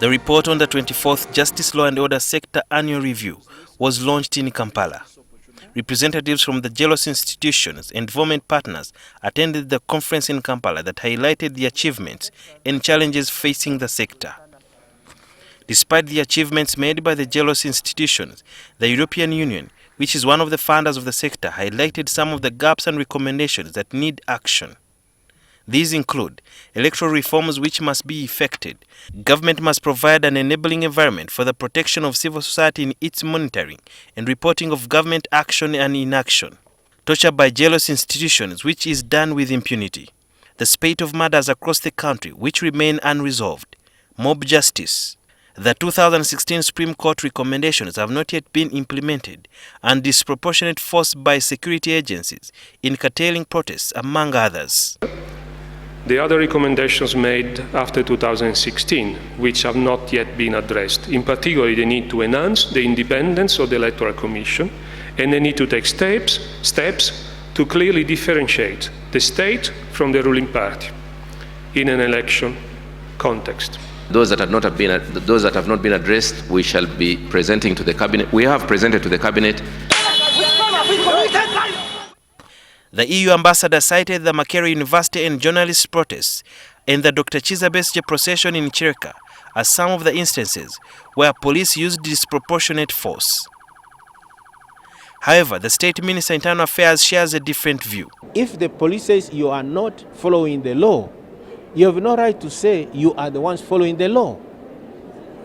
The report on the 24th Justice, Law and Order Sector Annual Review was launched in Kampala. Representatives from the JLOS institutions and government partners attended the conference in Kampala that highlighted the achievements and challenges facing the sector. Despite the achievements made by the JLOS institutions, the European Union, which is one of the funders of the sector, highlighted some of the gaps and recommendations that need action. These include electoral reforms which must be effected. Government must provide an enabling environment for the protection of civil society in its monitoring and reporting of government action and inaction. Torture by JLOS institutions, which is done with impunity. The spate of murders across the country, which remain unresolved. Mob justice. The 2016 Supreme Court recommendations have not yet been implemented, and disproportionate force by security agencies in curtailing protests, among others. The other recommendations made after 2016, which have not yet been addressed, in particular the need to enhance the independence of the Electoral Commission, and the need to take steps to clearly differentiate the state from the ruling party in an election context. Those that have not been addressed, we shall be presenting to the Cabinet. We have presented to the Cabinet. The EU ambassador cited the Makerere University and journalists' protests and the Dr. Kizza Besigye procession in Chireka as some of the instances where police used disproportionate force. However, the State Minister Internal Affairs shares a different view. If the police says you are not following the law, you have no right to say you are the ones following the law.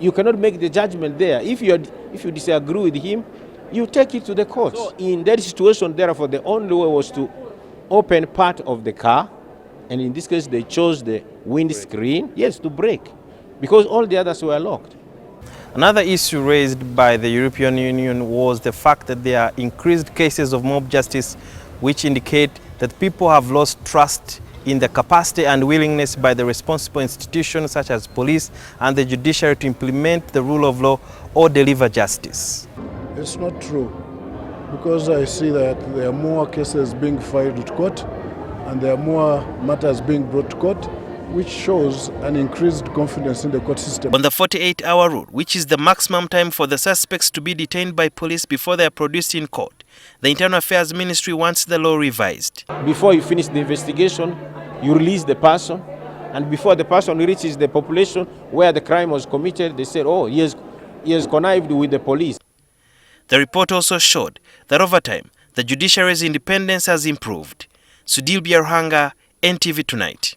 You cannot make the judgment there. If you disagree with him, you take it to the courts. So in that situation, therefore, the only way was to open part of the car, and in this case, they chose the windscreen, yes, to brake, because all the others were locked. Another issue raised by the European Union was the fact that there are increased cases of mob justice, which indicate that people have lost trust in the capacity and willingness by the responsible institutions such as police and the judiciary to implement the rule of law or deliver justice. It's not true, because I see that there are more cases being filed to court and there are more matters being brought to court, which shows an increased confidence in the court system. On the 48-hour rule, which is the maximum time for the suspects to be detained by police before they are produced in court, the Internal Affairs Ministry wants the law revised. Before you finish the investigation, you release the person, and before the person reaches the population where the crime was committed, they said, oh, he has connived with the police. The report also showed that over time, the judiciary's independence has improved. Sudil Biarhanga, NTV Tonight.